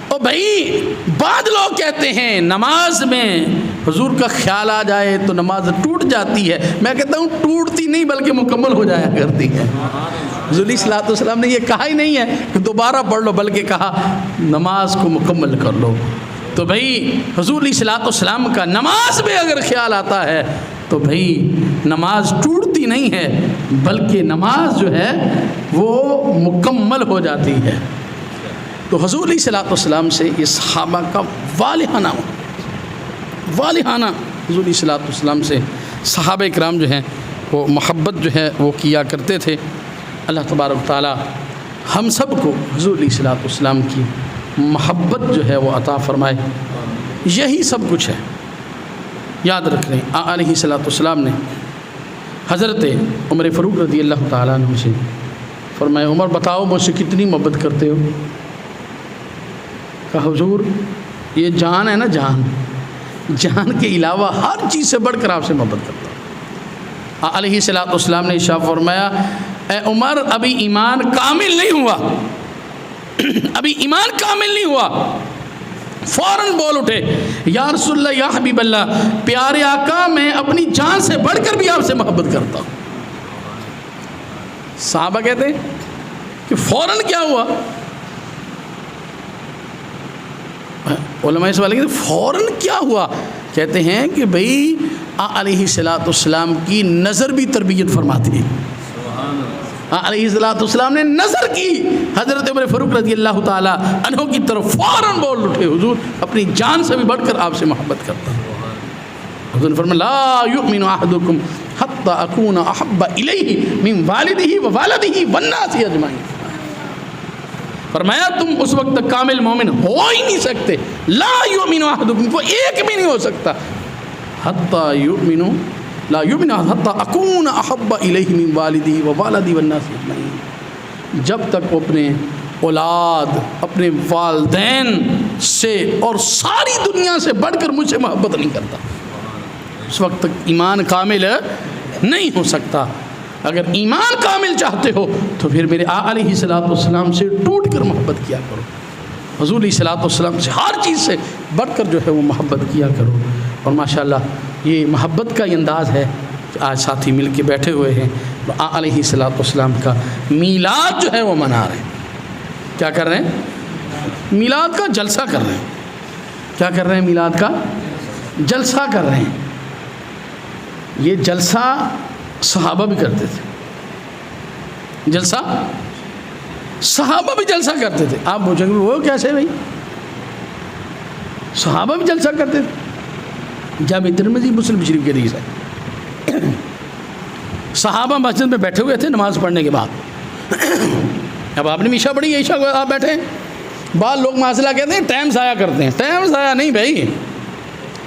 اور بھائی بعض لوگ کہتے ہیں نماز میں حضور کا خیال آ جائے تو نماز ٹوٹ جاتی ہے. میں کہتا ہوں ٹوٹتی نہیں بلکہ مکمل ہو جایا کرتی ہے. حضور علیہ الصلوۃ والسلام نے یہ کہا ہی نہیں ہے کہ دوبارہ پڑھ لو، بلکہ کہا نماز کو مکمل کر لو. تو بھائی حضور علیہ الصلوۃ والسلام کا نماز میں اگر خیال آتا ہے تو بھائی نماز ٹوٹتی نہیں ہے بلکہ نماز جو ہے وہ مکمل ہو جاتی ہے. تو حضور علیہ الصلوۃ والسلام سے یہ صحابہ کا والہانہ حضور علیہ الصلوۃ والسلام سے صحابہ اکرام جو ہیں وہ محبت جو ہے وہ کیا کرتے تھے. اللہ تبارک و تعالی ہم سب کو حضور علیہ الصلوۃ والسلام کی محبت جو ہے وہ عطا فرمائے. یہی سب کچھ ہے. یاد رکھ لیں علیہ الصلوۃ والسلام نے حضرت عمر فاروق رضی اللہ تعالیٰ عنہ سے فرمایا عمر بتاؤ مجھ سے کتنی محبت کرتے ہو؟ کہا حضور یہ جان ہے نا، جان کے علاوہ ہر چیز سے بڑھ کر آپ سے محبت کرتا ہوں. علیہ الصلوۃ والسلام نے ارشاد فرمایا اے عمر ابھی ایمان کامل نہیں ہوا، ابھی ایمان کامل نہیں ہوا. فوراً بول اٹھے یا رسول اللہ یا حبیب اللہ، پیارے آقا میں اپنی جان سے بڑھ کر بھی آپ سے محبت کرتا ہوں. صحابہ کہتے ہیں کہ فوراً کیا ہوا؟ علماء سوال کہتے ہیں فوراً کیا ہوا؟ کہتے ہیں کہ بھئی علیہ الصلوۃ والسلام کی نظر بھی تربیت فرماتی ہے. علیہ الصلوۃ والسلام نے نظر کی حضرت عمر فاروق رضی اللہ تعالی عنہ کی طرف، فوراً بول اٹھے حضور اپنی جان سے بھی بڑھ کر آپ سے محبت کرتا ہوں. حضور نے فرمایا لا یؤمن احدکم حتی اکون احب الیہ من والدہ ووالدہ والناس اجمعین. فرمایا تم اس وقت تک کامل مومن ہو ہی نہیں سکتے، لا یؤمن احدکم، وہ ایک بھی نہیں ہو سکتا، حتی یؤمن لا یؤمن حتی اکون احب الیہ من والدہ ووالدہ والناس اجمعین، جب تک وہ اپنے اولاد اپنے والدین سے اور ساری دنیا سے بڑھ کر مجھ سے محبت نہیں کرتا، اس وقت تک ایمان کامل نہیں ہو سکتا. اگر ایمان کامل چاہتے ہو تو پھر میرے علیہ الصلوۃ والسلام سے ٹوٹ کر محبت کیا کرو، حضور علیہ الصلوۃ والسلام سے ہر چیز سے بڑھ کر جو ہے وہ محبت کیا کرو. اور ماشاءاللہ یہ محبت کا یہ انداز ہے کہ آج ساتھی مل کے بیٹھے ہوئے ہیں، علیہ الصلوۃ والسلام کا میلاد جو ہے وہ منا رہے ہیں. کیا کر رہے ہیں؟ میلاد کا جلسہ کر رہے ہیں. کیا کر رہے ہیں؟ میلاد کا جلسہ کر رہے ہیں. یہ جلسہ صحابہ بھی کرتے تھے، جلسہ صحابہ بھی جلسہ کرتے تھے. آپ پوچھیں گے وہ کیسے بھائی؟ صحابہ بھی جلسہ کرتے تھے. جامع ترمذی مسلم شریف کے حدیث ہے، صحابہ مسجد میں بیٹھے ہوئے تھے نماز پڑھنے کے بعد. اب آپ نے عشاء پڑھی، عشاء کو آپ بیٹھے ہیں. بعض لوگ معاصلہ کہتے ہیں ٹائم ضائع کرتے ہیں. ٹائم ضائع نہیں بھائی،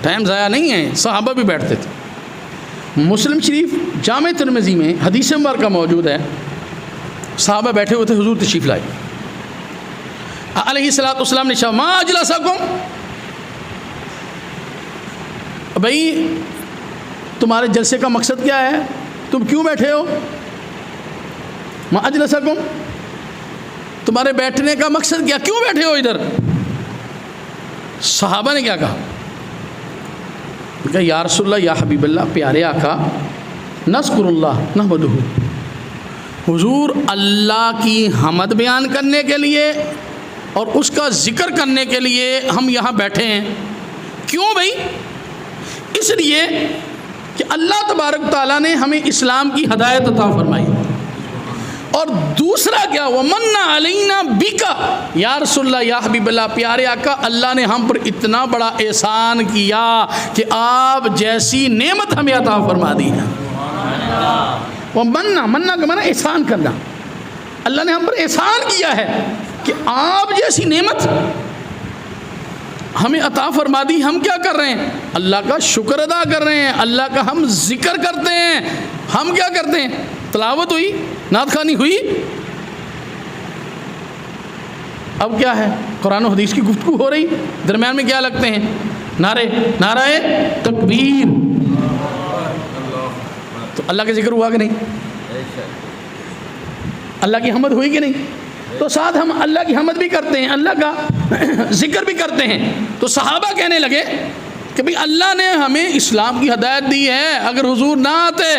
ٹائم ضائع نہیں ہے. صحابہ بھی بیٹھتے تھے. مسلم شریف جامع ترمذی میں حدیث مبارکہ موجود ہے، صحابہ بیٹھے ہوئے تھے، حضور تشریف لائے. علیہ الصلوۃ والسلام نے کہا ما اجلسکم، بھائی تمہارے جلسے کا مقصد کیا ہے؟ تم کیوں بیٹھے ہو؟ ما اجلسکم، تمہارے بیٹھنے کا مقصد کیا؟ کیوں بیٹھے ہو ادھر؟ صحابہ نے کیا کہا؟ کہ یا رسول اللہ یا حبیب اللہ، پیارے آقا، نذکر اللہ نحمدہ، حضور اللہ کی حمد بیان کرنے کے لیے اور اس کا ذکر کرنے کے لیے ہم یہاں بیٹھے ہیں. کیوں بھائی؟ اس لیے کہ اللہ تبارک تعالیٰ نے ہمیں اسلام کی ہدایت عطا فرمائی. اور دوسرا کیا؟ وَمَنَّ عَلَيْنَا بِكَ، یا رسول اللہ یا حبیب اللہ، پیارے آقا، اللہ نے ہم پر اتنا بڑا احسان کیا کہ آپ جیسی نعمت ہمیں عطا فرما دی ہے. وَمَنَّ کا معنی احسان کرنا. اللہ نے ہم پر احسان کیا ہے کہ آپ جیسی نعمت ہمیں عطا فرما دی. ہم کیا کر رہے ہیں؟ اللہ کا شکر ادا کر رہے ہیں، اللہ کا ہم ذکر کرتے ہیں. ہم کیا کرتے ہیں؟ تلاوت ہوئی، نعت خوانی ہوئی. اب کیا ہے؟ قرآن و حدیث کی گفتگو ہو رہی، درمیان میں کیا لگتے ہیں؟ نعرہ تکبیر. تو اللہ کا ذکر ہوا کہ نہیں؟ اللہ کی حمد ہوئی کہ نہیں؟ تو ساتھ ہم اللہ کی حمد بھی کرتے ہیں، اللہ کا ذکر بھی کرتے ہیں۔ تو صحابہ کہنے لگے کہ بھئی اللہ نے ہمیں اسلام کی ہدایت دی ہے، اگر حضور نہ آتے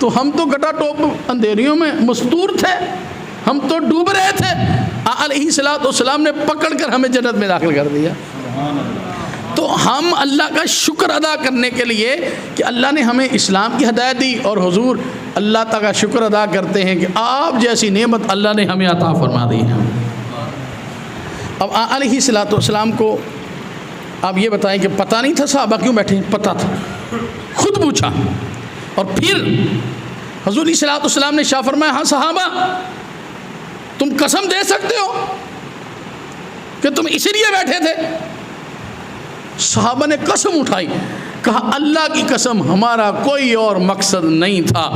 تو ہم تو گٹا ٹوپ اندھیریوں میں مستور تھے، ہم تو ڈوب رہے تھے۔ علیہ الصلوۃ والسلام نے پکڑ کر ہمیں جنت میں داخل کر دیا۔ تو ہم اللہ کا شکر ادا کرنے کے لیے کہ اللہ نے ہمیں اسلام کی ہدایت دی، اور حضور اللہ تعالیٰ کا شکر ادا کرتے ہیں کہ آپ جیسی نعمت اللہ نے ہمیں عطا فرما دی ہے۔ اب علیہ الصلوۃ والسلام کو آپ یہ بتائیں کہ پتہ نہیں تھا صحابہ کیوں بیٹھے؟ پتہ تھا، خود پوچھا۔ اور پھر حضور علیہ الصلوۃ والسلام نے شاہ فرمایا، ہاں صحابہ تم قسم دے سکتے ہو کہ تم اسی لیے بیٹھے تھے؟ صحابہ نے قسم اٹھائی، کہا اللہ کی قسم ہمارا کوئی اور مقصد نہیں تھا،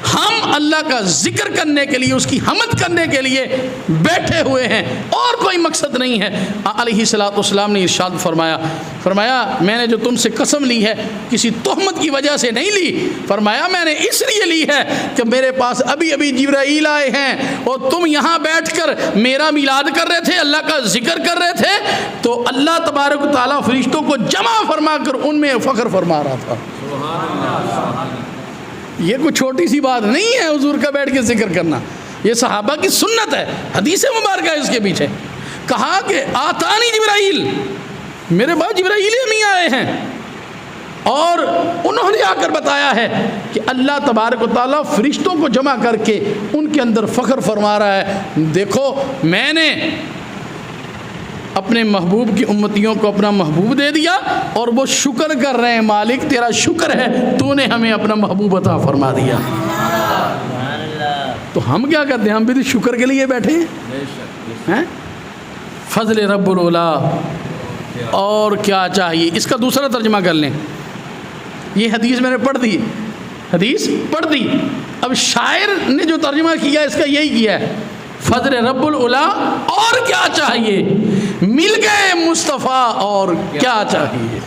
ہم اللہ کا ذکر کرنے کے لیے، اس کی حمد کرنے کے لیے بیٹھے ہوئے ہیں، اور کوئی مقصد نہیں ہے۔ علیہ الصلوۃ والسلام نے ارشاد فرمایا میں نے جو تم سے قسم لی ہے کسی تہمت کی وجہ سے نہیں لی، فرمایا میں نے اس لیے لی ہے کہ میرے پاس ابھی جبرائیل آئے ہیں اور تم یہاں بیٹھ کر میرا میلاد کر رہے تھے، اللہ کا ذکر کر رہے تھے، تو اللہ تبارک و تعالیٰ فرشتوں کو جمع فرما کر ان میں فخر فرما رہا تھا۔ یہ کوئی چھوٹی سی بات نہیں ہے حضور کا بیٹھ کے ذکر کرنا، یہ صحابہ کی سنت ہے، حدیث مبارکہ ہے اس کے پیچھے۔ کہا کہ آتانی جبرائیل، میرے پاس جبرائیل امی آئے ہیں اور انہوں نے آ کر بتایا ہے کہ اللہ تبارک و تعالیٰ فرشتوں کو جمع کر کے ان کے اندر فخر فرما رہا ہے، دیکھو میں نے اپنے محبوب کی امتیوں کو اپنا محبوب دے دیا اور وہ شکر کر رہے ہیں، مالک تیرا شکر ہے تو نے ہمیں اپنا محبوب عطا فرما دیا۔ تو ہم کیا کرتے ہیں؟ ہم بھی تو شکر کے لیے بیٹھے ہیں۔ فضل رب العلا، اور کیا چاہیے؟ اس کا دوسرا ترجمہ کر لیں۔ یہ حدیث میں نے پڑھ دی، اب شاعر نے جو ترجمہ کیا اس کا یہی کیا ہے، فضل رب العلا اور کیا چاہیے، مل گئے مصطفیٰ اور کیا چاہیے۔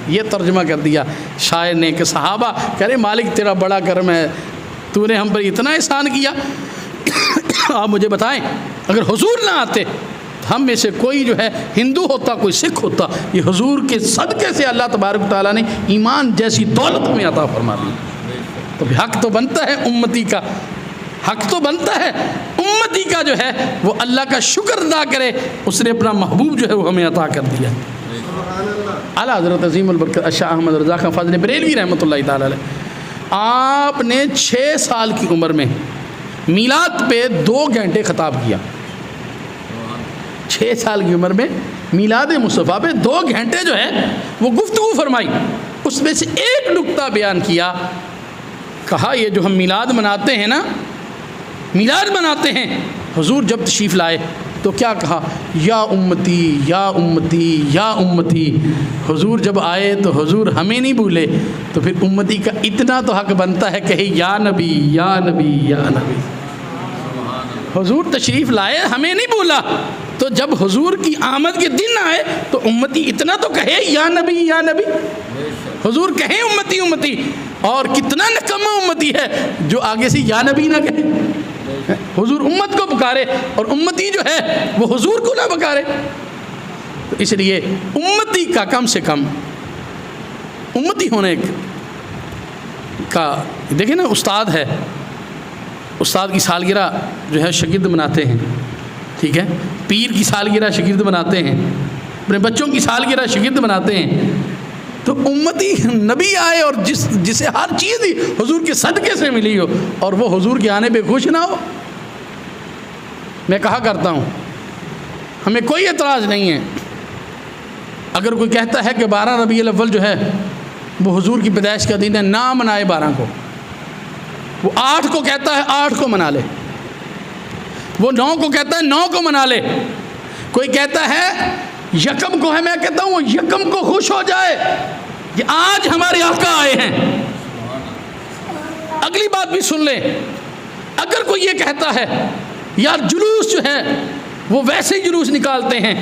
یہ ترجمہ کر دیا شاعر نے کہ صحابہ کہہ رہے مالک تیرا بڑا کرم ہے، تو نے ہم پر اتنا احسان کیا، آپ مجھے بتائیں اگر حضور نہ آتے ہم میں سے کوئی جو ہے ہندو ہوتا، کوئی سکھ ہوتا، یہ حضور کے صدقے سے اللہ تبارک تعالیٰ نے ایمان جیسی دولت ہمیں عطا فرما دی۔ تو حق تو بنتا ہے امتی کا، حق تو بنتا ہے امتی کا جو ہے وہ اللہ کا شکر ادا کرے، اس نے اپنا محبوب جو ہے وہ ہمیں عطا کر دیا۔ اعلیٰ حضرت عظیم البرکت شاہ احمد رضا خان فاضل بریلوی رحمۃ اللہ تعالیٰ علیہ، آپ نے 6 سال کی عمر میں میلاد پہ 2 گھنٹے خطاب کیا۔ 6 سال کی عمر میں میلاد مصطفیٰ پہ 2 گھنٹے جو ہے وہ گفتگو فرمائی، اس میں سے ایک نقطہ بیان کیا، کہا یہ جو ہم میلاد مناتے ہیں نا، میلاد مناتے ہیں، حضور جب تشریف لائے تو کیا کہا، یا امتی یا امتی یا امتی۔ حضور جب آئے تو حضور ہمیں نہیں بھولے، تو پھر امتی کا اتنا تو حق بنتا ہے کہے یا نبی یا نبی یا نبی۔ حضور تشریف لائے ہمیں نہیں بھولا، تو جب حضور کی آمد کے دن آئے تو امتی اتنا تو کہے یا نبی یا نبی۔ حضور کہیں امتی امتی، اور کتنا نکما امتی ہے جو آگے سے یا نبی نہ کہے۔ حضور امت کو پکارے اور امتی جو ہے وہ حضور کو نہ پکارے۔ تو اس لیے امتی کا کم سے کم امتی ہونے کا، دیکھیں نا استاد ہے، استاد کی سالگرہ جو ہے شاگرد مناتے ہیں، ٹھیک ہے، پیر کی سالگرہ شاگرد مناتے ہیں، اپنے بچوں کی سالگرہ شاگرد مناتے ہیں۔ تو امتی نبی آئے اور جسے ہر چیز ہی حضور کے صدقے سے ملی ہو اور وہ حضور کے آنے پہ خوش نہ ہو۔ میں کہا کرتا ہوں ہمیں کوئی اعتراض نہیں ہے اگر کوئی کہتا ہے کہ 12 ربیع الاول جو ہے وہ حضور کی پیدائش کا دن ہے، نہ منائے 12 کو، وہ 8 کو کہتا ہے 8 کو منا لے، وہ 9 کو کہتا ہے 9 کو منا لے، کوئی کہتا ہے یکم کو ہے، میں کہتا ہوں وہ یکم کو خوش ہو جائے کہ آج ہمارے آقا آئے ہیں۔ اگلی بات بھی سن لیں، اگر کوئی یہ کہتا ہے یار جلوس جو ہے وہ ویسے ہی جلوس نکالتے ہیں،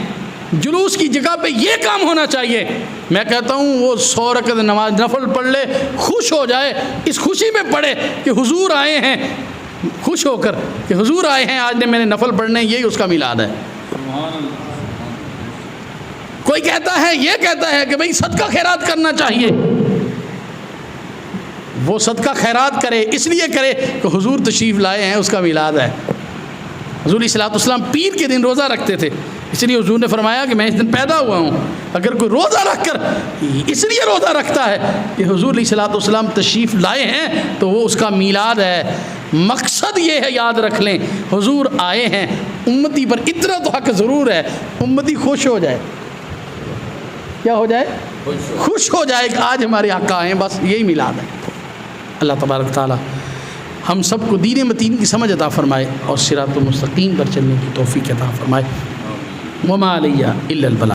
جلوس کی جگہ پہ یہ کام ہونا چاہیے، میں کہتا ہوں وہ 100 رکعت نماز نفل پڑھ لے، خوش ہو جائے، اس خوشی میں پڑھے کہ حضور آئے ہیں، خوش ہو کر کہ حضور آئے ہیں، آج نے میں نے نفل پڑھنے، یہی اس کا میلاد ہے۔ کوئی کہتا ہے، یہ کہتا ہے کہ بھئی صدقہ خیرات کرنا چاہیے، وہ صدقہ خیرات کرے اس لیے کرے کہ حضور تشریف لائے ہیں، اس کا میلاد ہے۔ حضور علیہ الصلوۃ والسلام پیر کے دن روزہ رکھتے تھے، اس لیے حضور نے فرمایا کہ میں اس دن پیدا ہوا ہوں۔ اگر کوئی روزہ رکھ کر اس لیے روزہ رکھتا ہے کہ حضور علیہ الصلوۃ والسلام تشریف لائے ہیں تو وہ اس کا میلاد ہے۔ مقصد یہ ہے، یاد رکھ لیں، حضور آئے ہیں، امتی پر اتنا تو حق ضرور ہے، امتی خوش ہو جائے۔ کیا ہو جائے؟ خوش ہو جائے کہ آج ہمارے آقا آئے ہیں، بس یہی میلاد ہے۔ اللہ تبارک تعالی ہم سب کو دین متین کی سمجھ عطا فرمائے اور صراط المستقیم پر چلنے کی توفیق عطا فرمائے۔ وما علیہ الا البلاغ۔